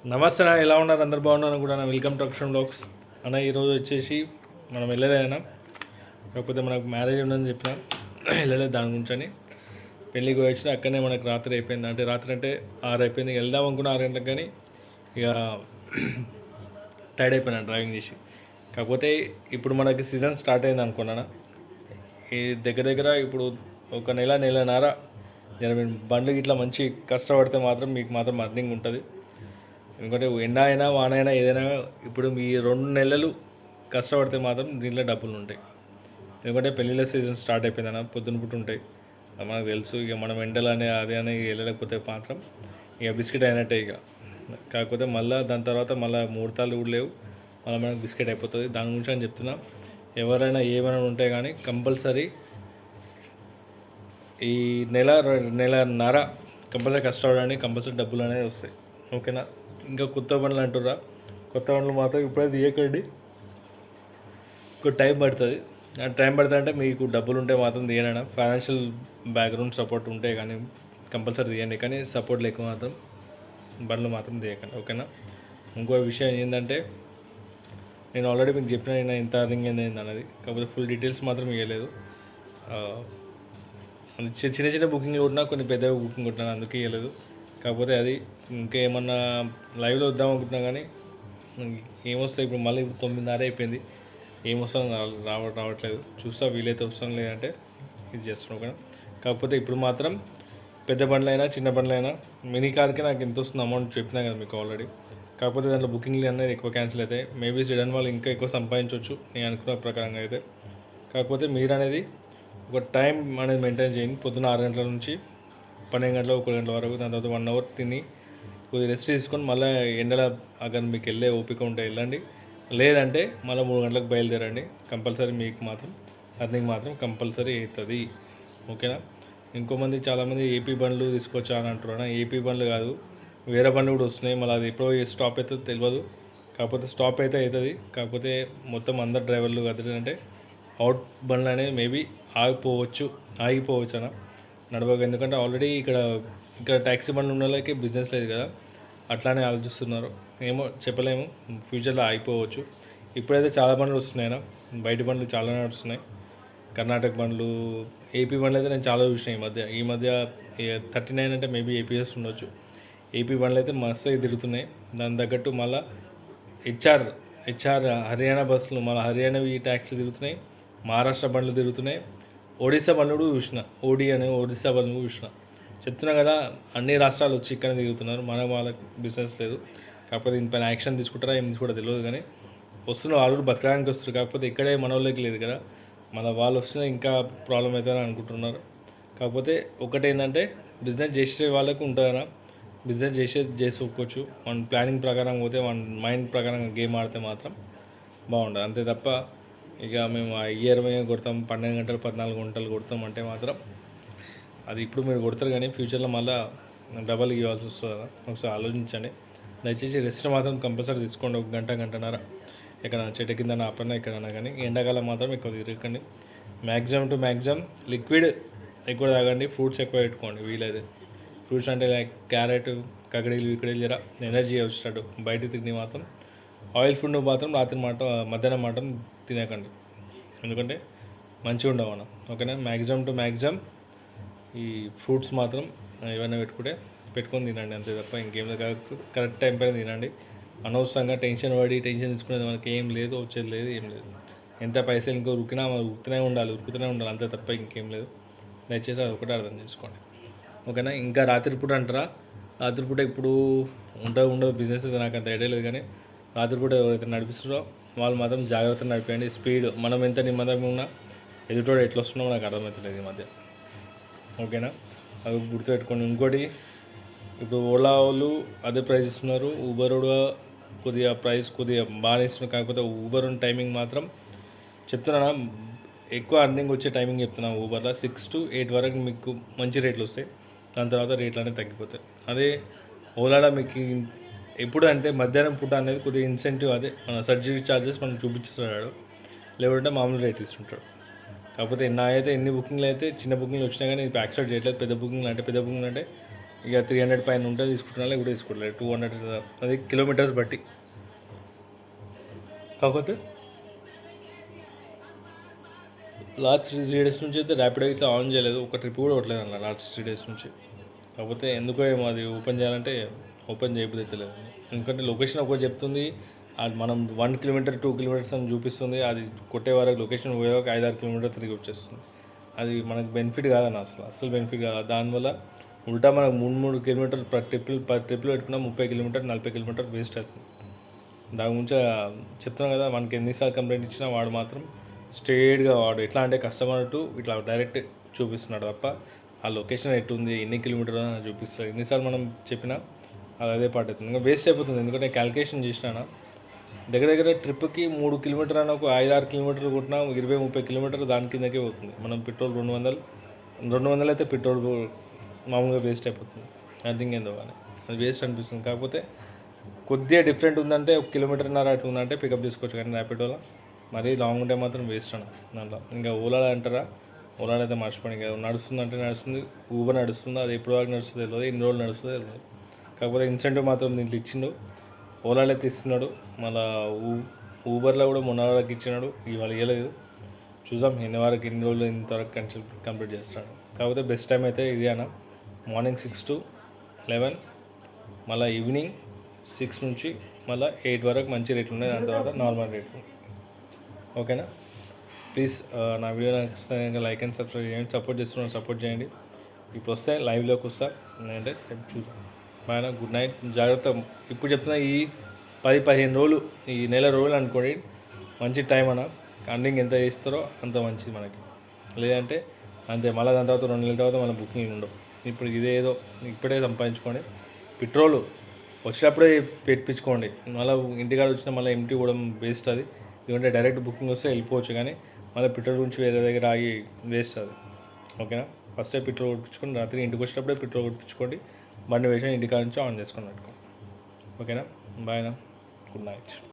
నమస్తే అన్న, ఎలా ఉన్నారు? అందరు బాగున్నారు కూడా. వెల్కమ్ టు అక్షరం బ్లాగ్స్ అన్న. ఈరోజు వచ్చేసి మనం వెళ్ళలేదన్నా, కాకపోతే మనకు మ్యారేజ్ ఉందని చెప్పిన వెళ్ళలేదు దాని గురించి అని. పెళ్ళికి వచ్చిన అక్కడనే మనకు రాత్రి అయిపోయింది. అంటే రాత్రి అంటే 6 అయిపోయింది. వెళ్దాం అనుకున్న 6 గంటలకు, కానీ ఇక టైర్డ్ అయిపోయినా డ్రైవింగ్ చేసి. కాకపోతే ఇప్పుడు మనకి సీజన్ స్టార్ట్ అయింది అనుకున్నాను. ఈ దగ్గర దగ్గర ఇప్పుడు ఒక నెలన్నర మీరు బండ్లు ఇట్లా మంచి కష్టపడితే మాత్రం మీకు మాత్రం అర్నింగ్ ఉంటుంది. ఎందుకంటే ఎండ అయినా వాన అయినా ఏదైనా ఇప్పుడు మీ 2 నెలలు కష్టపడితే మాత్రం దీంట్లో డబ్బులు ఉంటాయి. ఎందుకంటే పెళ్ళిళ్ళ సీజన్ స్టార్ట్ అయిపోయిందన్న, పొద్దున పుట్టు ఉంటాయి. మనకు తెలుసు. ఇక మనం ఎండలనే అదే అని వెళ్ళలేకపోతే మాత్రం ఇక బిస్కెట్ అయినట్టే ఇక. కాకపోతే మళ్ళీ దాని తర్వాత మళ్ళీ ముహూర్తాలు కూడా లేవు, మళ్ళీ మనకు బిస్కెట్ అయిపోతుంది. దాని గురించి అని చెప్తున్నా. ఎవరైనా ఏమైనా ఉంటే కానీ కంపల్సరీ ఈ నెలన్నర కంపల్సరీ కష్టపడండి, కంపల్సరీ డబ్బులు అనేవి వస్తాయి. ఓకేనా? ఇంకా కొత్త బండ్లు అంటుర్రా, కొత్త బండ్లు మాత్రం ఇప్పుడే తీయకండి. ఇంకో టైం పడుతుంది. టైం పడుతుంది అంటే మీకు డబ్బులు ఉంటే మాత్రం తీయనైనా, ఫైనాన్షియల్ బ్యాక్గ్రౌండ్ సపోర్ట్ ఉంటే కానీ కంపల్సరీ తీయండి. కానీ సపోర్ట్ లేక మాత్రం బండ్లు మాత్రం తీయకండి. ఓకేనా? ఇంకో విషయం ఏంటంటే, నేను ఆల్రెడీ మీకు చెప్పిన నేను ఇంత అర్నింగ్ ఏంది అన్నది, కాకపోతే ఫుల్ డీటెయిల్స్ మాత్రం ఇవ్వలేదు. చిన్న చిన్న బుకింగ్లు కొట్టినా, కొన్ని పెద్ద బుకింగ్ కొట్టినా, అందుకే ఇవ్వలేదు. కాకపోతే అది ఇంకా ఏమన్నా లైవ్లో వద్దాం అనుకుంటున్నా, కానీ ఏమొస్తాయి ఇప్పుడు మళ్ళీ 9:30 అయిపోయింది. ఏమొస్తాను రావట్లేదు. చూస్తా, వీలైతే వస్తాను, లేదంటే ఇది చేస్తాను. ఓకేనా? కాకపోతే ఇప్పుడు మాత్రం పెద్ద బండ్లైనా చిన్న బండ్లైనా మినీ కార్కి నాకు ఎంత వస్తుంది అమౌంట్ చెప్పినా కదా మీకు ఆల్రెడీ. కాకపోతే దాంట్లో బుకింగ్లు అనేది ఎక్కువ క్యాన్సిల్ అవుతాయి. మేబీ సిడన్ వాళ్ళు ఇంకా ఎక్కువ సంపాదించవచ్చు నేను అనుకున్న ప్రకారంగా అయితే. కాకపోతే మీరు అనేది ఒక టైం అనేది మెయింటైన్ చేయండి. పొద్దున్న 6 గంటల నుంచి 12 గంటల 1 గంటల వరకు, దాని తర్వాత 1 అవర్ తిని కొద్దిగా రెస్ట్ తీసుకొని మళ్ళీ ఎండల అక్కడ మీకు వెళ్ళే ఓపిక ఉంటే వెళ్ళండి. లేదంటే మళ్ళీ 3 గంటలకు బయలుదేరండి. కంపల్సరీ మీకు మాత్రం అర్నింగ్ మాత్రం కంపల్సరీ అవుతుంది. ఓకేనా? ఇంకోమంది చాలామంది ఏపీ బండ్లు తీసుకొచ్చా అని అంటున్నాను. ఏపీ బండ్లు కాదు, వేరే బండ్లు కూడా వస్తున్నాయి. మళ్ళీ అది ఎప్పుడో స్టాప్ అవుతుందో తెలియదు. కాకపోతే స్టాప్ అయితే అవుతుంది. కాకపోతే మొత్తం అందరు డ్రైవర్లు అంటే అవుట్ బండ్లు అనేవి మేబీ ఆగిపోవచ్చు అన్న నడవక. ఎందుకంటే ఆల్రెడీ ఇక్కడ ట్యాక్సీ బండ్లు ఉన్న వాళ్ళకి బిజినెస్ లేదు కదా, అట్లానే ఆలోచిస్తున్నారు. ఏమో చెప్పలేము, ఫ్యూచర్లో ఆగిపోవచ్చు. ఇప్పుడైతే చాలా బండ్లు వస్తున్నాయి, బయట బండ్లు చాలా నడుస్తున్నాయి. కర్ణాటక బండ్లు, ఏపీ బండ్లు అయితే నేను చాలా చూసినాయి ఈ మధ్య 39 అంటే మేబీ ఏపీఎస్ ఉండొచ్చు. ఏపీ బండ్లు అయితే మస్తు తిరుగుతున్నాయి. దాని తగ్గట్టు మళ్ళీ హెచ్ఆర్ హర్యానా బస్సులు, మళ్ళీ హర్యానావి ట్యాక్సీలు తిరుగుతున్నాయి. మహారాష్ట్ర బండ్లు తిరుగుతున్నాయి. ఒడిశా బండ్లు కూడా చూసిన, ఒడిశా బండ్లు చూసిన. చెప్తున్నా కదా, అన్ని రాష్ట్రాలు వచ్చి ఇక్కడ తిరుగుతున్నారు. వాళ్ళకి బిజినెస్ లేదు. కాకపోతే దీనిపైన యాక్షన్ తీసుకుంటారా ఏం తీసుకుంటారో తెలియదు. కానీ వస్తున్నారు, వాళ్ళు బతకడానికి వస్తారు. కాకపోతే ఇక్కడే మన వాళ్ళకి లేదు కదా, మన వాళ్ళు వస్తున్నా ఇంకా ప్రాబ్లం అవుతుందని అనుకుంటున్నారు. కాకపోతే ఒకటేంటంటే, బిజినెస్ చేసే వాళ్ళకు ఉంటుందన్నా, బిజినెస్ చేసుకోవచ్చు. మన ప్లానింగ్ ప్రకారం పోతే, మన మైండ్ ప్రకారం గేమ్ ఆడితే మాత్రం బాగుంటుంది. అంతే తప్ప ఇక మేము ఆ ఇయర్ మీద కొడతాం, 12 గంటలు 14 గంటలు కొడతాం అంటే మాత్రం అది ఇప్పుడు మీరు కొడతారు, కానీ ఫ్యూచర్లో మళ్ళీ డబల్ ఇవ్వాల్సి వస్తుంది కదా. ఒకసారి ఆలోచించండి. దయచేసి రెస్ట్ మాత్రం కంపల్సరీ తీసుకోండి. 1 గంటన్నర ఎక్కడ చెట్టు కింద ఆపన్నా ఎక్కడన్నా. కానీ ఎండాకాలం మాత్రం ఎక్కువ తిరగకండి. మ్యాక్సిమం లిక్విడ్ ఎక్కువ తాగండి. ఫ్రూట్స్ ఎక్కువ పెట్టుకోండి వీలైతే. ఫ్రూట్స్ అంటే లైక్ క్యారెట్, కకడీలు జర ఎనర్జీ వచ్చేటట్టు బయట తిని మాత్రం. ఆయిల్ ఫుడ్ మాత్రం మధ్యాహ్నం మాత్రం తినకండి, ఎందుకంటే మంచిగా ఉండవు మనం. ఓకేనా? మ్యాక్సిమం ఈ ఫ్రూట్స్ మాత్రం ఏమైనా పెట్టుకొని తినండి. అంతే తప్ప ఇంకేం లేదు. కరెక్ట్ టైం పైన తినండి. అనవసరంగా టెన్షన్ తీసుకునేది మనకి ఏం లేదు, వచ్చేది లేదు, ఏం లేదు. ఎంత పైసలు ఇంకో ఉరుకుతూనే ఉండాలి. అంతే తప్ప ఇంకేం లేదు. దయచేసి అది ఒకటే అర్థం చేసుకోండి. ఓకేనా? ఇంకా రాత్రిపూట అంటారా, రాత్రిపూట ఇప్పుడు ఉండదు బిజినెస్ అయితే నాకు అంత ఐడియా లేదు. కానీ రాత్రిపూట ఎవరైతే నడిపిస్తారో వాళ్ళు మాత్రం జాగ్రత్తగా నడిపేయండి. స్పీడ్ మనం ఎంత నిమ్మదంగా ఉన్నా ఎదుటోడు ఎట్లా వస్తున్నామో నాకు అర్థమవుతలేదు ఈ మధ్య. ఓకేనా? అది గుర్తుపెట్టుకోండి. ఇంకోటి, ఇప్పుడు ఓలా వాళ్ళు అదే ప్రైస్ ఇస్తున్నారు, ఊబర్ కూడా కొద్దిగా ప్రైస్ బాగానే ఇస్తున్నారు. కాకపోతే ఊబర్ టైమింగ్ మాత్రం చెప్తున్నా, ఎక్కువ అర్నింగ్ వచ్చే టైమింగ్ చెప్తున్నా. ఊబర్లో 6 to 8 వరకు మీకు మంచి రేట్లు వస్తాయి. దాని తర్వాత రేట్లు అనేవి తగ్గిపోతాయి. అదే ఓలాలో మీకు ఎప్పుడు అంటే మధ్యాహ్నం పూట అనేది కొద్దిగా ఇన్సెంటివ్, అదే మన సర్జరీ ఛార్జెస్ మనం చూపించేస్తున్నాడు, లేకుంటే మామూలు రేట్ ఇస్తుంటాడు. కాకపోతే నా అయితే ఎన్ని బుకింగ్లు అయితే చిన్న బుకింగ్లు వచ్చినా కానీ ఇది యాక్సెప్ట్ చేయట్లేదు. పెద్ద బుకింగ్లు అంటే ఇక 300 పైన ఉంటే తీసుకుంటున్నా, లేకపోతే తీసుకోవట్లేదు. 200 అది కిలోమీటర్స్ బట్టి. కాకపోతే లాస్ట్ 3 డేస్ నుంచి అయితే ర్యాపిడో అయితే ఆన్ చేయలేదు, ఒక ట్రిప్ కూడా కొట్టలేదు అన్న లాస్ట్ 3 డేస్ నుంచి. కాకపోతే ఎందుకో ఏమో అది ఓపెన్ చేయాలంటే ఓపెన్ చేయబుద్ధి అయితే లేదు. ఎందుకంటే లొకేషన్ ఒకటి చెప్తుంది, అది మనం 1 కిలోమీటర్ 2 కిలోమీటర్స్ అని చూపిస్తుంది, అది కొట్టే వరకు లొకేషన్ పోయే వరకు 5-6 కిలోమీటర్ తిరిగి వచ్చేస్తుంది. అది మనకు బెనిఫిట్ కాదన్న, అసలు బెనిఫిట్ కాదు. దానివల్ల ఉల్టా మనకు 3 కిలోమీటర్లు పర్ ట్రిప్లో పెట్టుకున్నా 30 కిలోమీటర్ 40 కిలోమీటర్ వేస్ట్ అవుతుంది. దాని గురించి చెప్తున్నాం కదా, మనకి ఎన్నిసార్లు కంప్లైంట్ ఇచ్చినా వాడు మాత్రం స్ట్రేట్గా వాడు ఎట్లా అంటే కస్టమర్ టు ఇట్లా డైరెక్ట్ చూపిస్తున్నాడు తప్ప ఆ లొకేషన్ ఎట్టుంది ఎన్ని కిలోమీటర్ అని చూపిస్తారు. ఎన్నిసార్లు మనం చెప్పినా అది అదే పాట అవుతుంది, ఇంకా వేస్ట్ అయిపోతుంది. ఎందుకంటే క్యాలిక్యులేషన్ చేసినా దగ్గర దగ్గర ట్రిప్కి 3 కిలోమీటర్ అని ఒక 5-6 కిలోమీటర్లు కొట్టినా 20-30 కిలోమీటర్లు దాని కిందకే పోతుంది. మనం పెట్రోల్ 200 అయితే పెట్రోల్ మామూలుగా వేస్ట్ అయిపోతుంది. అర్థం ఏందో కానీ అది వేస్ట్ అనిపిస్తుంది. కాకపోతే కొద్దిగా డిఫరెంట్ ఉందంటే 1 కిలోమీటర్న్నర అట్లా ఉందంటే పికప్ చేసుకోవచ్చు, కానీ ర్యాపిడోలో మరీ లాంగ్ ఉంటే మాత్రం వేస్ట్ అన్న దాంట్లో. ఇంకా ఓలాలో అంటారా, ఓలాలో అయితే మర్చిపోయి, ఇంకా నడుస్తుందంటే నడుస్తుంది, ఊబర్ నడుస్తుంది, అది ఎప్పుడు వరకు నడుస్తుంది తెలియదు, ఎన్ని రోజులు నడుస్తుంది తెలియదు. కాకపోతే ఇన్సెంటివ్ మాత్రం దీంట్లో ఇచ్చిండు, ఓలాలో అయితే ఇస్తున్నాడు. మళ్ళీ ఊబర్లో కూడా మొన్న వరకు ఇచ్చినాడు, ఇవాళ ఇవ్వలేదు. చూద్దాం ఎన్ని రోజులు ఇంతవరకు కంప్లీట్ చేస్తాడు. కాకపోతే బెస్ట్ టైం అయితే ఇది అన్న, మార్నింగ్ 6 to 11, మళ్ళీ ఈవినింగ్ 6 నుంచి మళ్ళీ 8 వరకు మంచి రేట్లు ఉన్నాయి, దాని తర్వాత నార్మల్ రేట్లు. ఓకేనా? ప్లీజ్ నా వీడియో నచ్చితే లైక్ అండ్ సబ్స్క్రైబ్ చేయండి. సపోర్ట్ చేయండి. ఇప్పుడు వస్తే లైవ్లోకి వస్తా, ఎందుకంటే చూసాం. బాగా గుడ్ నైట్, జాగ్రత్త. ఇప్పుడు చెప్తున్నా, ఈ 10-15 రోజులు, ఈ నెల రోజులు అనుకోండి మంచి టైం అన్న. అర్నింగ్ ఎంత చేస్తారో అంత మంచిది మనకి. లేదంటే అంతే, మళ్ళీ దాని తర్వాత 2 నెలల తర్వాత మళ్ళీ బుకింగ్ ఉండవు. ఇప్పుడు ఇదేదో ఇప్పుడే సంపాదించుకోండి. పెట్రోల్ వచ్చినప్పుడే పెట్టించుకోండి, మళ్ళీ ఇంటికాడ వచ్చినా మళ్ళీ ఎంటీ కూడా వేస్ట్ అది. ఎందుకంటే డైరెక్ట్ బుకింగ్ వస్తే వెళ్ళిపోవచ్చు, కానీ మళ్ళీ పెట్రోల్ గురించి వేరే దగ్గర ఆగి వేస్ట్ అది. ఓకేనా? ఫస్టే పెట్రోల్ కొట్టించుకొని రాత్రి ఇంటికి వచ్చేటప్పుడే పెట్రోల్ కొట్టించుకోండి, బండి వేసి ఇంటికాడ నుంచి ఆన్ చేసుకొని పెట్టుకోండి. ఓకేనా? బాయ్నా, గుడ్ నైట్.